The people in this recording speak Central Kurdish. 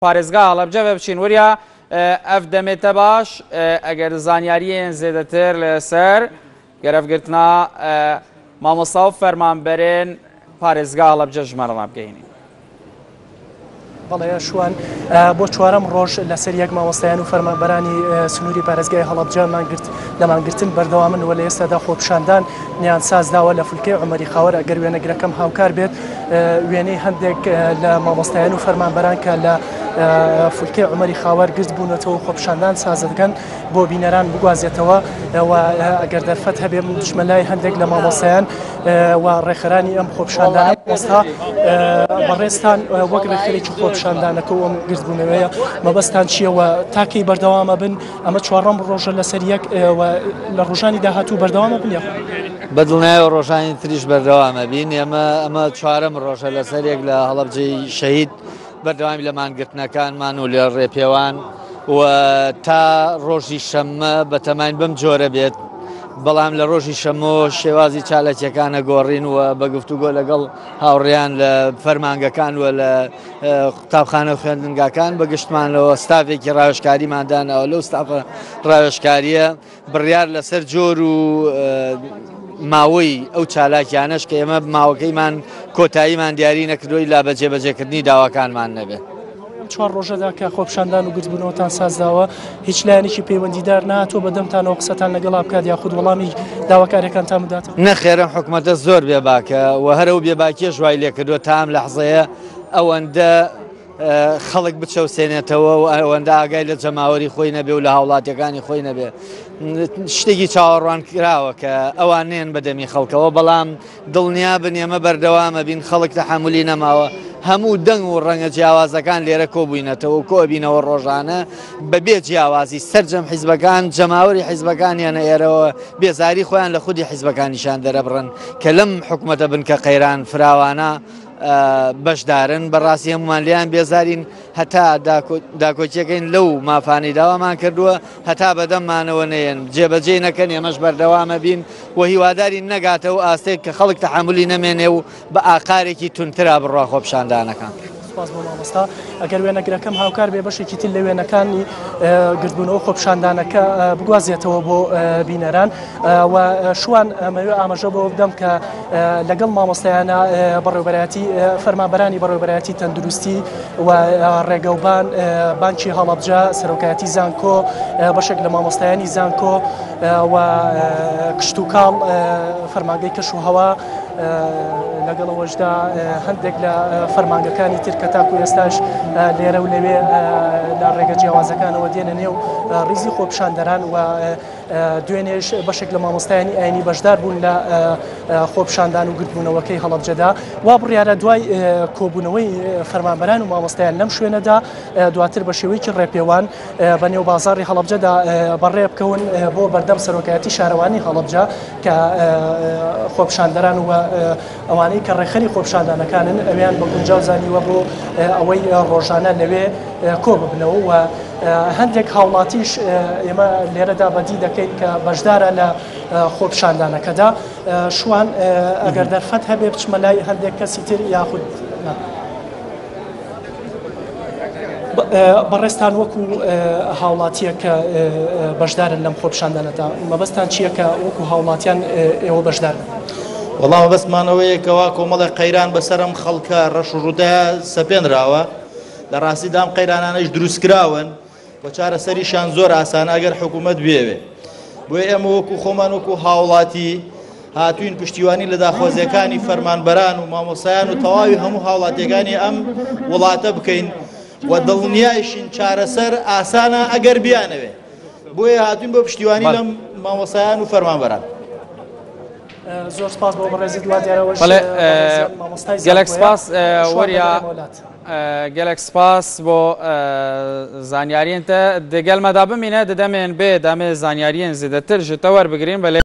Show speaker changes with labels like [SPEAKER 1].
[SPEAKER 1] پارێزگا هەڵەبجە بچین وریە ئەف دەمێتە باش ئەگەر زانیاریەن زێدەتر لەسەر گەرەفگرتنا مامۆستا و فەرمانبەرێن پارێزگا هەڵەبجە ژمارەڵا بگەینی.
[SPEAKER 2] بەڵێ شوان بۆ چوارەم ڕۆژ لەسەر یەک مامۆستایان و فەرمانبەرانی سنووری پارێزگای هەڵەبجە لە مانگرتن بەردەوامن و لە ئێستادا خۆپیشاندان نیان سازداوە لە فولکەی عومەری خاوەر ئەگەر وێنەگرەکەم هاوکار بێت وێنەی هەندێک لە مامۆستایان و فەرمانبەران کە لە فولکەی عومەری خاوەر گرت بوونەتەوە خۆپیشاندان سازە دەکەن بۆ بینەران بگوازێتەوە و ئەگەر دەرفەت هەبێ دژمەلای هەندێک لە مامۆستایان و ڕێکخەرانی ئەم خۆپیشاندانە ئێستا بەڕێستان وەک ڕێکخەرێکی خۆپیشاندانەکە و ئەم گرتبوونەوەیە مەبەستان چییەوە تاکەی بەردەوامە بن ئەمە چوارەم ڕۆژە لەسەر یەک لە ڕۆژانی داهاتوو بەردەوامە بن
[SPEAKER 3] بەدڵنیایە ڕۆژانی تریش بەردەوامە بین ئەمە چوارەم ڕۆژە لەسەر یەک لە هەڵەبجەی شەهید بەردەوامی لە مانگرتنەکانمان و لە ڕێپێوان و تا ڕۆژی شەممە بەتەماین بەم جۆرە بێت بەڵام لە ڕۆژی شەمۆ شێوازی چالەکیەکانە گۆڕین و بە گفتوگۆ لەگەڵ هاوڕێیان لە فەرمانگەکان و لە قوتابخانە و خوێندنگاکان بەگشتمانەوە ستافێکی ڕاوێژکاریماندانەوە لەو ستافە ڕاوێژکاریە بڕیار لەسەر جۆر و ماوەی ئەو چالاکیانەش کە ئێمە ماوەکەیمان کۆتاییمان دیاری نەکردووی لا بەجێبەجێکردنی داواکانمان نەبێت.
[SPEAKER 2] چوار ڕۆژەدا کە خۆپیشاندان و گرتبوونەوەتان سازداوە هیچ لایەنێکی پەیوەندیدار نهاتۆ بەدەمتانەوە قسەتان لەگەڵا بکات یاخود وەڵامی داواکاریەکانتان بداتەوە؟
[SPEAKER 3] نەخێرە حکوومەتە زۆر بێباکە و هەرە و بێباکیە ژوای لێکردووە تا ئەم لەحزەیە ئەوەندە خەڵک بچەوسێنێتەوە و ئەوەندە ئاگای لە جەماوەری خۆی نەبێ و لە هاوڵاتیەکانی خۆی نەبێ شتێکی چاوەڕوان کراوە کە ئەوان نێن بەدەمی خەڵکەوە بەڵام دڵنیا بن ئێمە بەردەوامە بین خەڵک تەحمولی نەماوە هەموو دەنگ و ڕەنگە جیاوازەکان لێرە کۆبووینەتەوە و کۆبینەوە ڕۆژانە بەبێ جیاوازی سەرجەم حیزبەکان جەماوەری حیزبەکانیانە ئێرەوە بێزاری خۆیان لە خودی حیزبەکانیشان دەرەبڕن کە لەم حکوومەتە بن کە قەیران فراوانە بەشدارن بەڕاستی هەمومان لیان بێزارین هەتا داکۆچیەکەین لەو مافانەی داوامان کردووە هەتا بەدەممانەوە نەیەن جێبەجێ نەکەن ئێمەش بەردەوامە بین و هیواداری نەگاتەوە ئاستێک کە خەڵک تەحمولی نەمێنێ و بە ئاقارێکی تونترا بڕوا خۆپیشاندانەکان.
[SPEAKER 2] سپاس بۆ مامۆستا ئەگەر وێنەگرەکەم هاوکار بێ بەشێکی تر لە وێنەکانی گرتبوونەوە خۆپیشاندانەکە بگوازێتەوە بۆ بینەران و شوان ئەمەوێ ئاماژە بۆ بدەم کە لەگەڵ مامۆستایانە بەڕێوەبەرایەتی فەرمانبەرانی بەڕێوەبەرایەتی تەندروستی و ڕێگەوبان بانکی هەڵەبجە سەرۆکایەتی زانکۆ بەشێک لە مامۆستایانی زانکۆ و کشت و کاڵ فەرمانگەی کەش و هەوا لەگەڵەوەشدا هەندێک لە فەرمانگەکانی تر کە تاکو ئێستاش لێرە و لەوێ لە ڕێگە جیاوازەکانەوە دێنە نێو ڕیزی خۆپیشاندەران و دوێنێش بەشێک لە مامۆستایانی ئاینی بەشدار بوون لە خۆپیشاندان و گرتبوونەوەکەی هەڵەبجەدا وا بڕیارە دوای کۆبوونەوەی فەرمانبەران و مامۆستایان لەم شوێنەدا دواتر بە شێوەیەکی ڕێپێوان بە نێو بازاڕی هەڵەبجەدا بەڕێ بکەون بۆ بەردەم سەرۆکایەتی شارەوانی هەڵەبجە کە خۆپیشاندەران و ئەوانەی کە ڕێخەری خۆپیشاندانەکانن ئەویان بە گونجاو زانیوە بۆ ئەوەی ڕۆژانە لەوێ کۆ ببنەوە و هەندێک هاوڵاتیش ئێمە لێرەدا بەدی دەکەین کە بەشدارە لە خۆپیشاندانەکەدا شوان ئەگەر دەرفەت هەبێ بچمە لای هەندێک کەسی تر یاخود بەڕێستان وەکو هاوڵاتیە کە بەشدارن لەم خۆپیشاندانەدا مەبەستان چییە کە وەکو هاوڵاتیان ئێوە بەشدار
[SPEAKER 4] وەڵام بەسمانەوەیەکەوە کۆمەڵی قەیران بەسەرم خەڵکە ڕەش و ڕوودا سەپێنراوە لە ڕاستی دام قەیرانانەش دروستکراون بۆ چارەسەریشان زۆر ئاسانە ئەگەر حکوومەت بێوێ بۆیە ئێمە وەکو خۆمان وەکو هاوڵاتی هاتوین پشتیوانی لە داخوازیەکانی فەرمانبەران و مامۆسایان و تەواوی هەموو هاوڵاتیەکانی ئەم وڵاتە بکەین و دڵنیایشین چارەسەر ئاسانە ئەگەر بیانەوێ بۆیە هاتوین بۆ پشتیوانی لەم مامۆسایان و فەرمانبەران.
[SPEAKER 2] زۆر سپاس بۆ بەڕێزی دواتیارەوەش
[SPEAKER 1] گەلێک سپاس وەریا گەلێک سپاس بۆ زانیاریێنتە دەگەلمەدا بمینە دەدەمێن بێ دەمێ زانیاریێن زیدەتر ژتە وەربگرین بەلێ